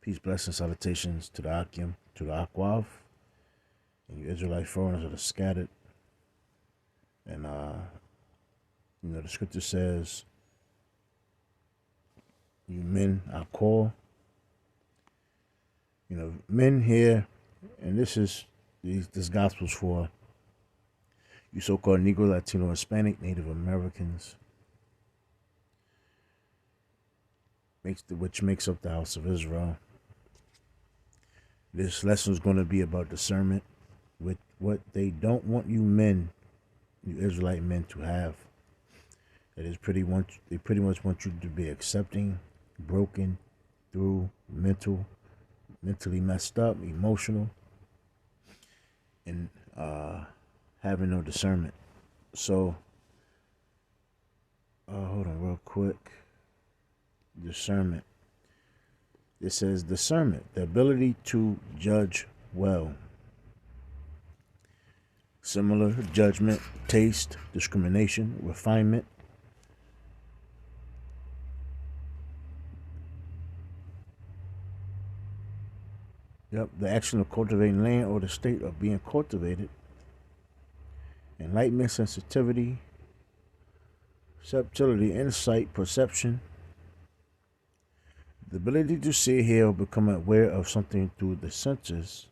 Peace, blessings, salutations to the Akim, to the Akwav, and you Israelite foreigners that are scattered. And, the scripture says, you men I call. Men here, and this gospel's for you so-called Negro, Latino, Hispanic, Native Americans, which makes up the house of Israel. This lesson is going to be about discernment with what they don't want you men, you Israelite men, to have. They pretty much want you to be accepting, broken, through, mentally messed up, emotional, and having no discernment. So, hold on real quick. Discernment. It says discernment, the ability to judge well. Similar judgment, taste, discrimination, refinement. Yep, the action of cultivating land or the state of being cultivated. Enlightenment, sensitivity, subtlety, insight, perception. The ability to see, hear, or become aware of something through the senses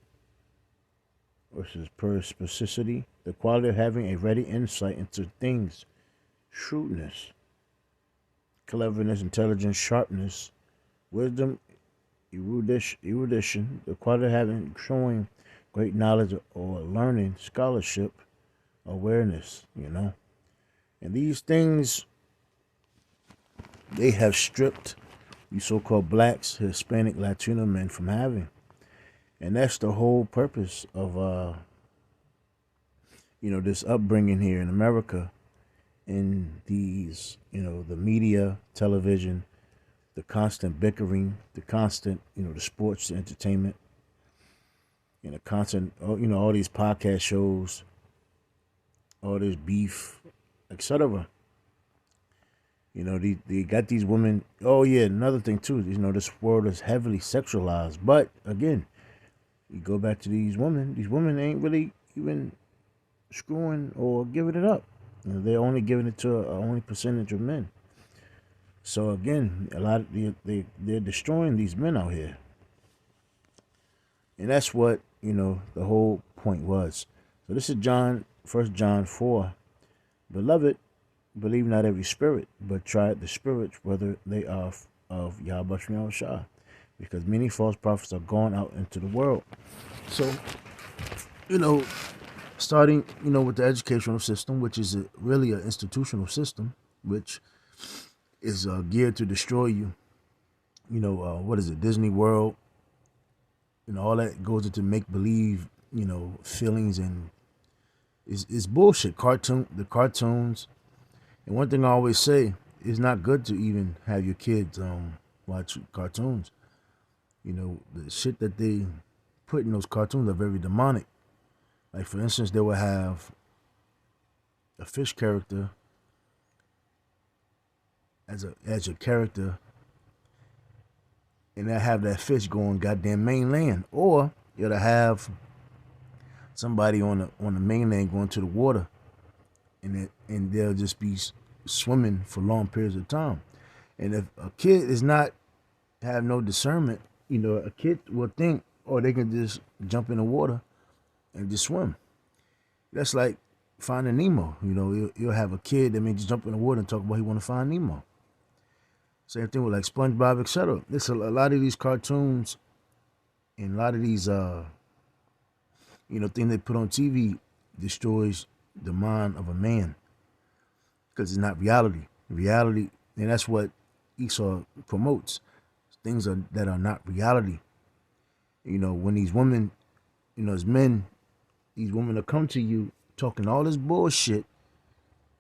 versus perspicacity. The quality of having a ready insight into things. Shrewdness, cleverness, intelligence, sharpness, wisdom, erudition. The quality of showing great knowledge or learning, scholarship, awareness, And these things, they have stripped you so-called blacks, Hispanic, Latino men from having. And that's the whole purpose of, this upbringing here in America, in these, the media, television, the constant bickering, the constant, the sports, the entertainment, the constant, all these podcast shows, all this beef, etc. They got these women. Oh yeah, another thing too. This world is heavily sexualized. But again, you go back to these women. These women ain't really even screwing or giving it up. They're only giving it to only percentage of men. So again, a lot of they're destroying these men out here, and that's what the whole point was. So this is First John 4, beloved. Believe not every spirit, but try the spirits whether they are of Yahweh Shem Shah, because many false prophets are gone out into the world. So, starting with the educational system, which is really an institutional system, which is geared to destroy you. What is it? Disney World. All that goes into make believe. Feelings and is bullshit. The cartoons. And one thing I always say, it's not good to even have your kids watch cartoons. The shit that they put in those cartoons are very demonic. Like, for instance, they will have a fish character as a character, and they'll have that fish going goddamn mainland. Or you'll have somebody on the mainland going to the water, and they'll just be swimming for long periods of time. And if a kid is not have no discernment, a kid will think, oh, they can just jump in the water and just swim. That's like Finding Nemo. You'll have a kid that may just jump in the water and talk about he want to find Nemo. Same thing with like SpongeBob, etc. There's a lot of these cartoons and a lot of these things they put on TV destroys the mind of a man, because it's not reality. Reality, and that's what Esau promotes. Things that are not reality. When these women, as men, these women will come to you talking all this bullshit,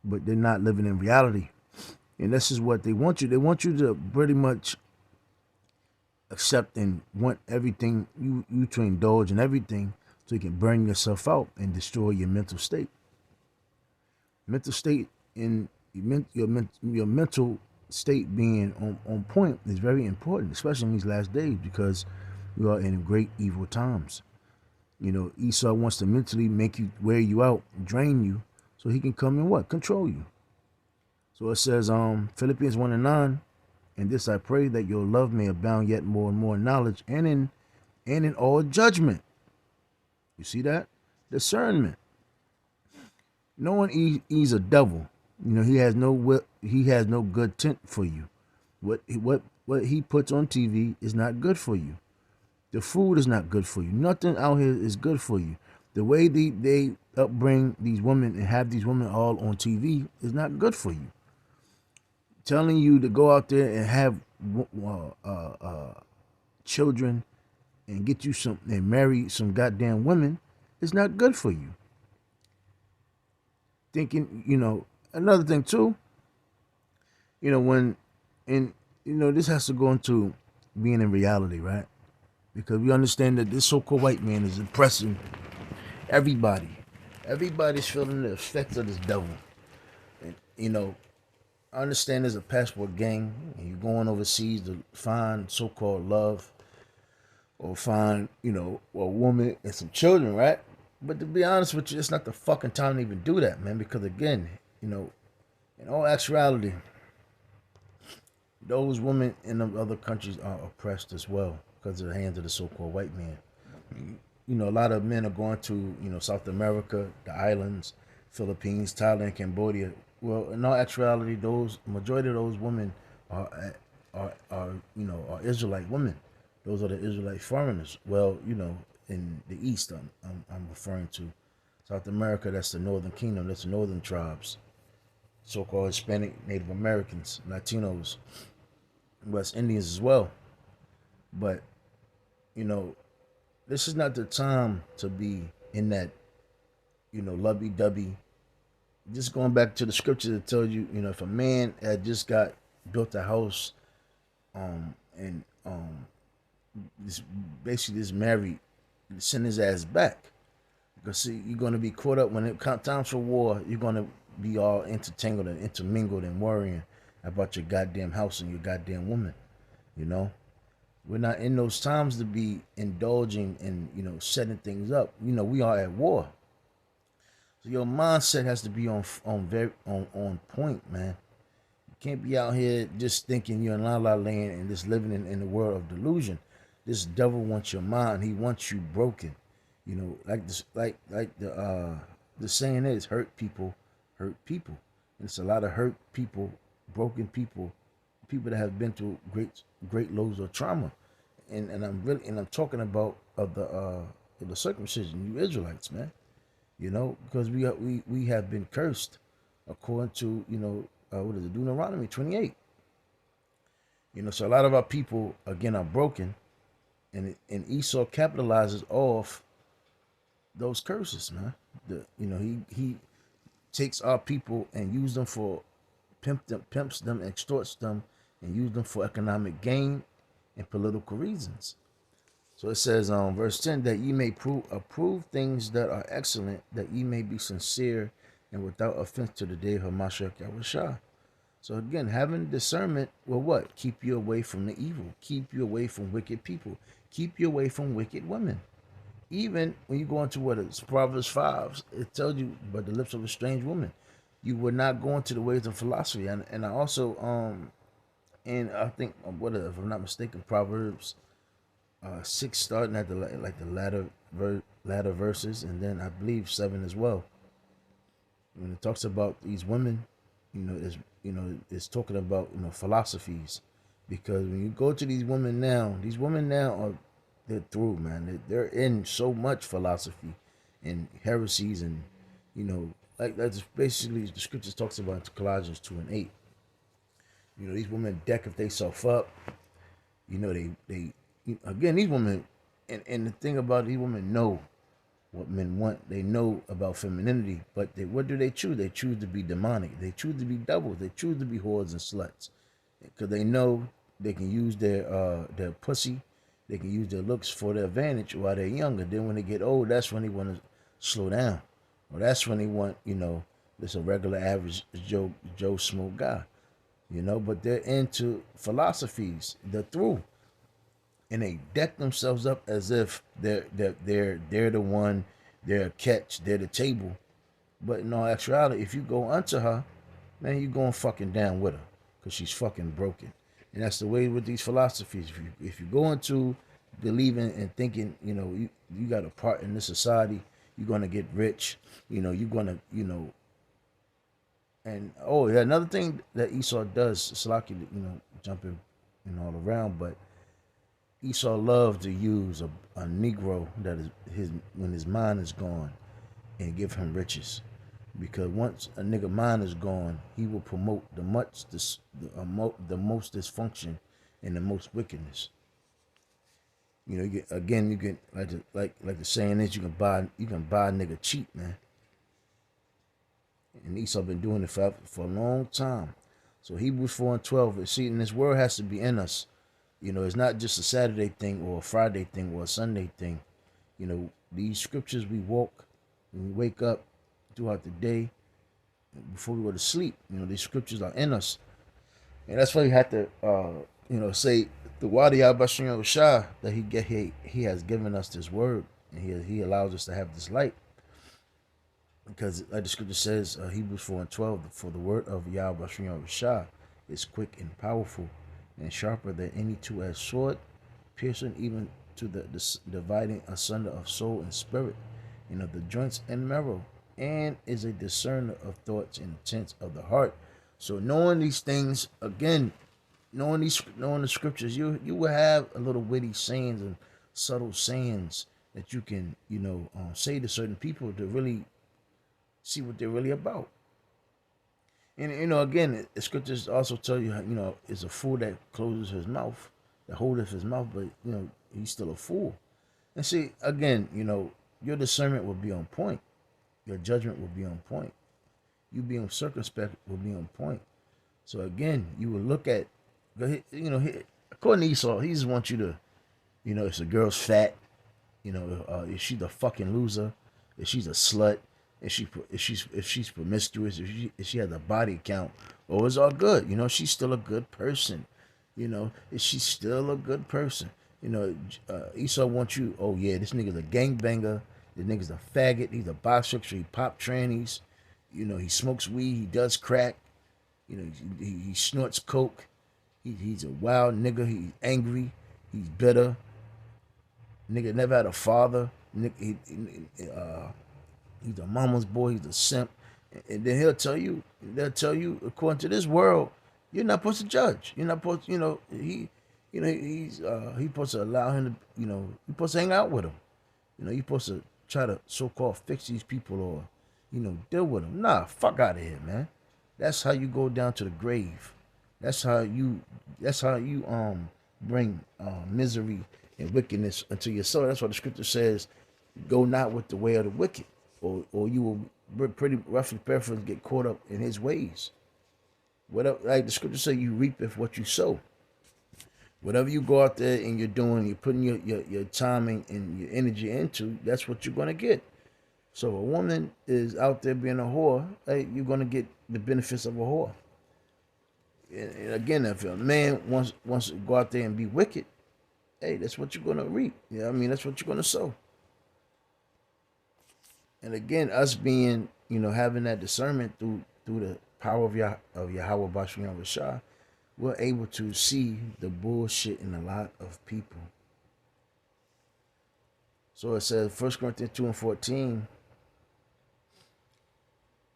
but they're not living in reality. And this is what they want you. They want you to pretty much accept and want everything, you to indulge in everything, so you can burn yourself out and destroy your mental state. Mental state in your mental state being on point is very important, especially in these last days, because we are in great evil times. Esau wants to mentally make you, wear you out, drain you, so he can come and what? Control you. So it says, Philippians 1:9, and this I pray, that your love may abound yet more and more in knowledge and in all judgment. You see that? Discernment. Knowing he's a devil. He has no good intent for you. What he puts on TV is not good for you. The food is not good for you. Nothing out here is good for you. The way they upbring these women and have these women all on TV is not good for you. Telling you to go out there and have children and get you some and marry some goddamn women is not good for you. Thinking, another thing too, this has to go into being in reality, right? Because we understand that this so-called white man is oppressing everybody. Everybody's feeling the effects of this devil. And, I understand there's a passport gang and you're going overseas to find so-called love or find, a woman and some children, right? But to be honest with you, it's not the fucking time to even do that, man. Because again, in all actuality, those women in the other countries are oppressed as well because of the hands of the so-called white man. A lot of men are going to, South America, the islands, Philippines, Thailand, Cambodia. Well, in all actuality, majority of those women are Israelite women. Those are the Israelite foreigners. Well, in the East, I'm referring to South America. That's the Northern Kingdom. That's the Northern tribes, so-called Hispanic, Native Americans, Latinos, West Indians as well. But this is not the time to be in that, lovey-dovey. Just going back to the scripture that tells you, if a man had just built a house, and basically just married, send his ass back. Because see, you're going to be caught up when it comes time for war. You're going to be all intertangled and intermingled and worrying about your goddamn house and your goddamn woman. We're not in those times to be indulging and setting things up. We are at war. So your mindset has to be on point, man. You can't be out here just thinking you're in la la land and just living in the world of delusion. This devil wants your mind. He wants you broken. Like this, like the saying is, hurt people hurt people. And it's a lot of hurt people, broken people that have been through great loads of trauma. And I'm talking about the circumcision, you Israelites, man. Because we have been cursed according to what is it, Deuteronomy 28. So a lot of our people again are broken, and Esau capitalizes off those curses, man. He takes our people and use them for pimps them, extorts them, and use them for economic gain and political reasons. So it says verse 10, that ye may approve things that are excellent, that ye may be sincere and without offense to the day of Hamashiach Yahushua. So again, having discernment will what? Keep you away from the evil. Keep you away from wicked people. Keep you away from wicked women. Even when you go into what is Proverbs 5, it tells you by the lips of a strange woman, you will not go into the ways of philosophy. And I also and I think if I'm not mistaken, Proverbs 6 starting at the latter verses, and then I believe 7 as well. When it talks about these women, it's talking about philosophies, because when you go to these women now they're through, man. They're in so much philosophy and heresies, and like that's basically the scriptures talks about in Colossians 2 and 8. These women deck if they self up. They again, these women, and the thing about these women know what men want. They know about femininity, but what do they choose? They choose to be demonic. They choose to be devils. They choose to be whores and sluts, because they know they can use their pussy, they can use their looks for their advantage while they're younger. Then when they get old, that's when they want to slow down, or that's when they want just a regular average Joe Smoke guy. but they're into philosophies. They're through, and they deck themselves up as if they're the one, they're a catch, they're the table. But in all actuality, if you go unto her, man, you going fucking down with her because she's fucking broken. And that's the way with these philosophies. If you go into believing and thinking, you got a part in this society, you're gonna get rich, you're gonna, and oh yeah, another thing that Esau does, Salaki, jumping all around, but Esau loved to use a Negro that is his when his mind is gone and give him riches. Because once a nigga mind is gone, he will promote the most dysfunction and the most wickedness. You get like the saying is, you can buy a nigga cheap, man. And Esau been doing it for a long time. So Hebrews 4:12. See, and this word has to be in us. It's not just a Saturday thing or a Friday thing or a Sunday thing. These scriptures we walk when we wake up throughout the day before we go to sleep. These scriptures are in us. And that's why you have to say the Wadi Abashim Shah that he has given us this word, and he allows us to have this light. Because like the scripture says, Hebrews 4:12, for the word of Yahweh Bashim Shah is quick and powerful and sharper than any two-edged sword, piercing even to the dividing asunder of soul and spirit, the joints and marrow, and is a discerner of thoughts and intents of the heart. So knowing these things, again, knowing the scriptures, you will have a little witty sayings and subtle sayings that you can, say to certain people to really see what they're really about. And again, the scriptures also tell you, it's a fool that closes his mouth, that holdeth his mouth, but he's still a fool. And see, again, your discernment will be on point, your judgment will be on point, you being circumspect will be on point. So again, you will look at, according to Esau, he just wants you to, if the girl's fat, if she's a fucking loser, if she's a slut, if she's promiscuous, if she has a body count, it's all good. She's still a good person. If she's still a good person. Esau wants you. Oh yeah, this nigga's a gangbanger. This nigga's a faggot. He's a bisexual. He pop trannies. He smokes weed. He does crack. He snorts coke. He's a wild nigga. He's angry. He's bitter. Nigga never had a father. He's a mama's boy. He's a simp. And then they'll tell you, according to this world, you're not supposed to judge. You're not supposed to, he's supposed to allow him to, you're supposed to hang out with him. You're supposed to try to so-called fix these people or, deal with them. Nah, fuck out of here, man. That's how you go down to the grave. That's how you bring misery and wickedness into your soul. That's what the scripture says, go not with the way of the wicked, or you will pretty roughly paraphrase get caught up in his ways. Whatever, like the scripture says, you reap if what you sow. Whatever you go out there and you're doing, you're putting your timing and your energy into, that's what you're going to get. So if a woman is out there being a whore, hey, you're going to get the benefits of a whore. And again, if a man wants to go out there and be wicked, hey, that's what you're going to reap. That's what you're going to sow. And again, us being, having that discernment through the power of Yahweh Bashim Rashah, we're able to see the bullshit in a lot of people. So it says, 1 Corinthians 2:14,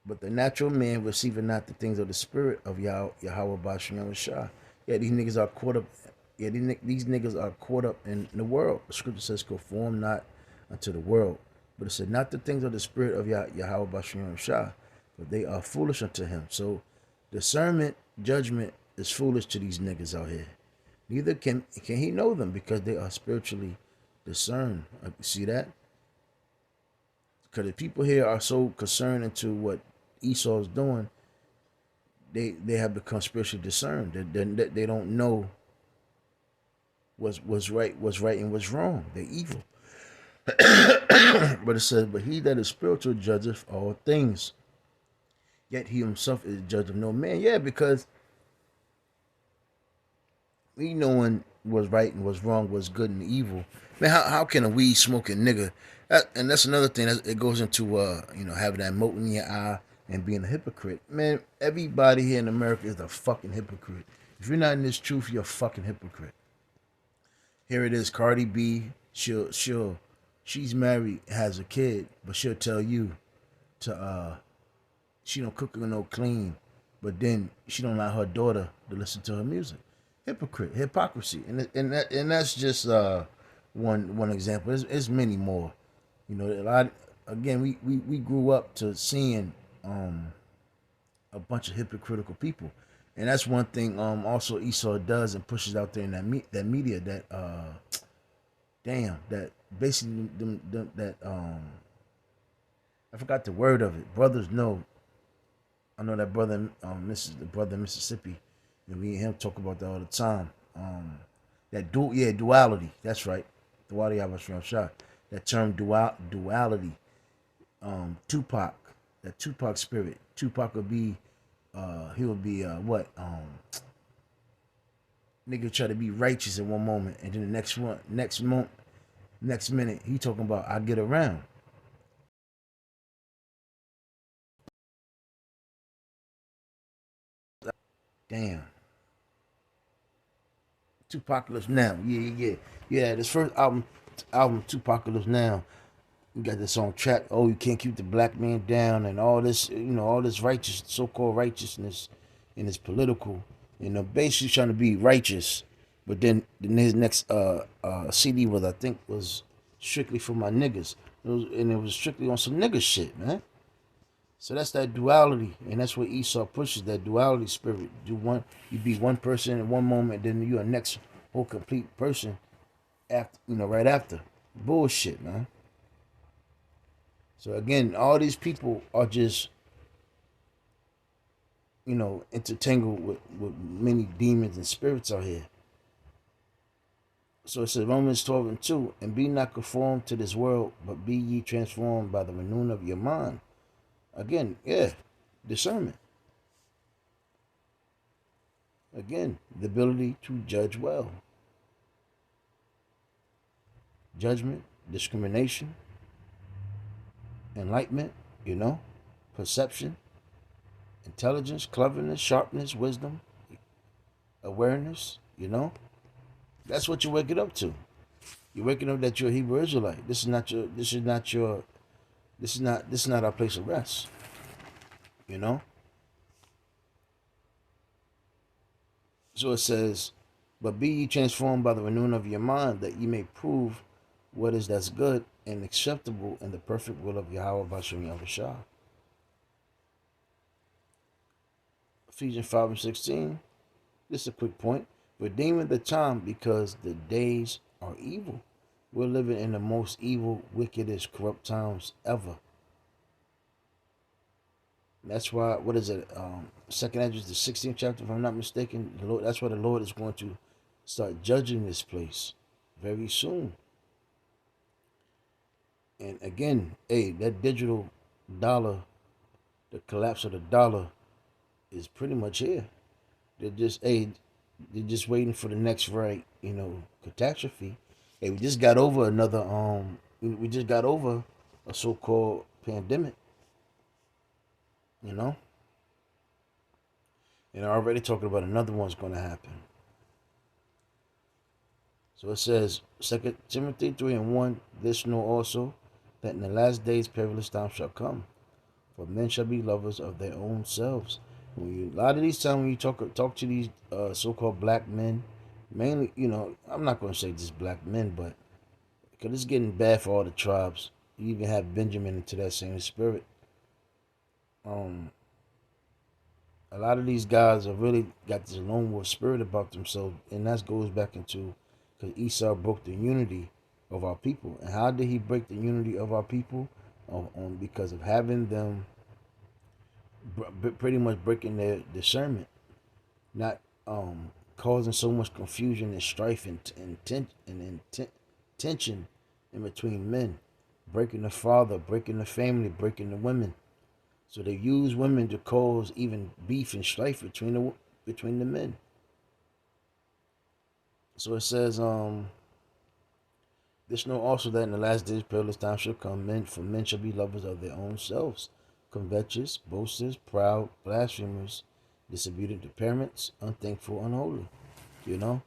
but the natural man receiving not the things of the spirit of Yahweh Bashim Rashah. Yeah, these niggas are caught up. Yeah, these niggas are caught up in the world. The scripture says, conform not unto the world. But it said, not the things of the spirit of Yahweh Bashim Rashah, but they are foolish unto him. So discernment, judgment is foolish to these niggas out here. Neither can he know them because they are spiritually discerned. See that? Because the people here are so concerned into what Esau's doing, they have become spiritually discerned. They don't know what's right and what's wrong. They're evil. But it says, but he that is spiritual judgeth all things, yet he himself is judge of no man. Yeah, because me knowing what's right and what's wrong, what's good and evil. Man, how can a weed smoking nigga? And that's another thing. It goes into having that mote in your eye and being a hypocrite. Man, everybody here in America is a fucking hypocrite. If you're not in this truth, you're a fucking hypocrite. Here it is, Cardi B. She's married, has a kid, but she'll tell you to she don't cook or no clean, but then she don't allow her daughter to listen to her music. Hypocrisy, and that's just one example. There's many more. You know, a lot. Again, we grew up to seeing a bunch of hypocritical people, and that's one thing. Also Esau does and pushes out there in that media that that basically that I forgot the word of it. Brothers know. I know that brother, the brother in Mississippi, and me and him talk about that all the time. Duality. That's right. Duality. I was from shot. That term duality. Tupac. That Tupac spirit. Tupac would be, he would be what? Nigga try to be righteous in one moment, and then the next minute, he talking about I get around. Damn. Tupac lives now. Yeah. This first album Tupac lives now. You got this song track. Oh, you can't keep the black man down, and all this, all this so-called righteousness, and it's political. Basically trying to be righteous, but then his next CD was strictly for my niggas, and it was strictly on some nigga shit, man. So that's that duality, and that's what Esau pushes, that duality spirit. You be one person in one moment, then you're a next whole complete person after, right after. Bullshit, man. So again, all these people are just, intertangled with many demons and spirits out here. So it says Romans 12:2, and be not conformed to this world, but be ye transformed by the renewing of your mind. Again, discernment. Again, the ability to judge well. Judgment, discrimination, enlightenment, perception, intelligence, cleverness, sharpness, wisdom, awareness, That's what you're waking up to. You're waking up that you're a Hebrew Israelite. This is not our place of rest. So it says, but be ye transformed by the renewing of your mind, that ye may prove what is that's good and acceptable in the perfect will of Yahweh Bashem Yahushua. Ephesians 5:16. This is a quick point. Redeeming the time, because the days are evil. We're living in the most evil, wickedest, corrupt times ever. That's why, what is it? Second Ezra, the 16th chapter, if I'm not mistaken. That's why the Lord is going to start judging this place very soon. And again, that digital dollar, the collapse of the dollar, is pretty much here. They're just waiting for the next catastrophe. We just got over a so-called pandemic. And already talking about another one's going to happen. So it says, 2 Timothy 3:1, this know also, that in the last days perilous times shall come. For men shall be lovers of their own selves. A lot of these times when you talk to these so-called black men, mainly, I'm not going to say just black men, but because it's getting bad for all the tribes. You even have Benjamin into that same spirit. A lot of these guys have really got this lone wolf spirit about themselves, and that goes back into because Esau broke the unity of our people. And how did he break the unity of our people? Because of having them pretty much breaking their discernment, not causing so much confusion and strife and tension in between men, breaking the father, breaking the family, breaking the women. So they use women to cause even beef and strife between the men. So it says, this know also that in the last days perilous times shall come, men shall be lovers of their own selves, covetous, boasters, proud, blasphemers, disobedient to parents, unthankful, unholy. You know,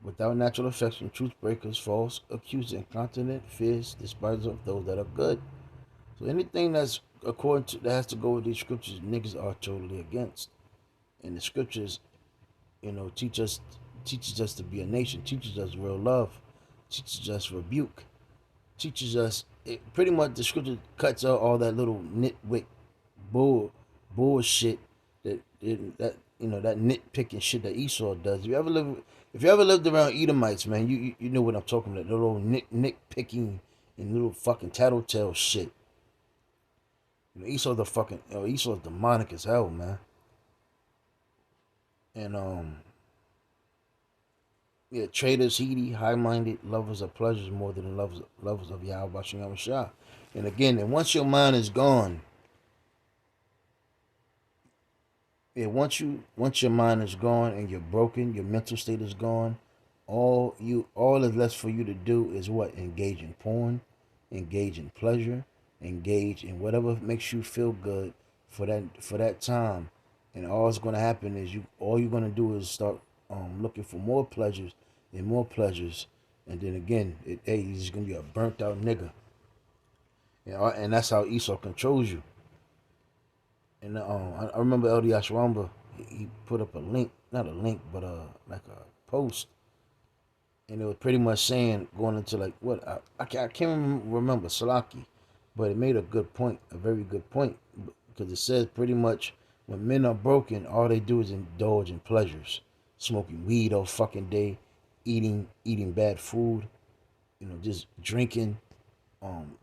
without natural affection, truth breakers, false accusers, incontinent, fierce, despisers of those that are good. So anything that's according to that has to go with these scriptures, niggas are totally against. And the scriptures, teaches us to be a nation, teaches us real love, teaches us rebuke, teaches us pretty much the scripture cuts out all that little nitwick bullshit that nitpicking shit that Esau does. If you ever lived around Edomites, man, you know what I'm talking about. The little nitpicking and little fucking tattletale shit. Esau's demonic as hell, man. And yeah, traitors, heedy, high-minded, lovers of pleasures more than lovers of Yahweh Bashem Shah. And again, and once your mind is gone, once your mind is gone and you're broken, your mental state is gone. All is left for you to do is what? Engage in porn, engage in pleasure, engage in whatever makes you feel good for that time. And all that's gonna happen is all you're gonna do is start looking for more pleasures and more pleasures, and then again, you're just gonna be a burnt out nigga. And that's how Esau controls you. And I remember LD Ashwamba, he put up a link, not a link, but like a post, and it was pretty much saying going into like what I can't remember Salaki, but it made a good point, a very good point, because it says pretty much when men are broken, all they do is indulge in pleasures, smoking weed all fucking day, eating bad food, just drinking,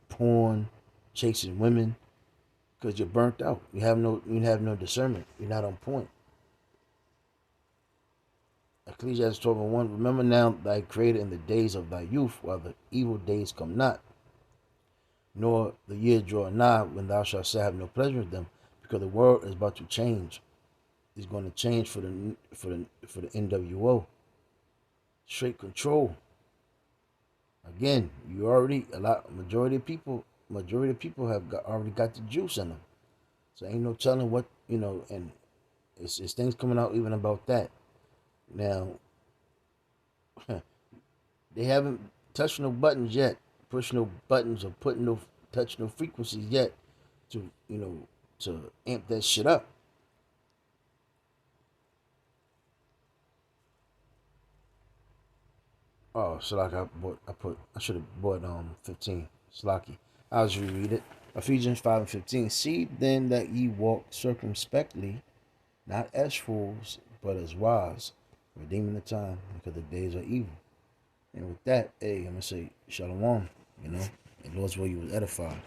porn, chasing women, because you're burnt out. You have no discernment. You're not on point. Ecclesiastes 12:1. Remember now thy creator in the days of thy youth, while the evil days come not, nor the years draw nigh, when thou shalt say have no pleasure in them, because the world is about to change. It's going to change for the NWO. Straight control. Again, you already majority of people already got the juice in them. So ain't no telling what and it's things coming out even about that. Now, they haven't touched no buttons yet, pushed no buttons or touch no frequencies yet to to amp that shit up. Oh, so like I should have bought 15. Slocky. I'll just reread it. Ephesians 5:15. See then that ye walk circumspectly, not as fools, but as wise, redeeming the time, because the days are evil. And with that, I'm gonna say shalom, and Lord's will you was edified.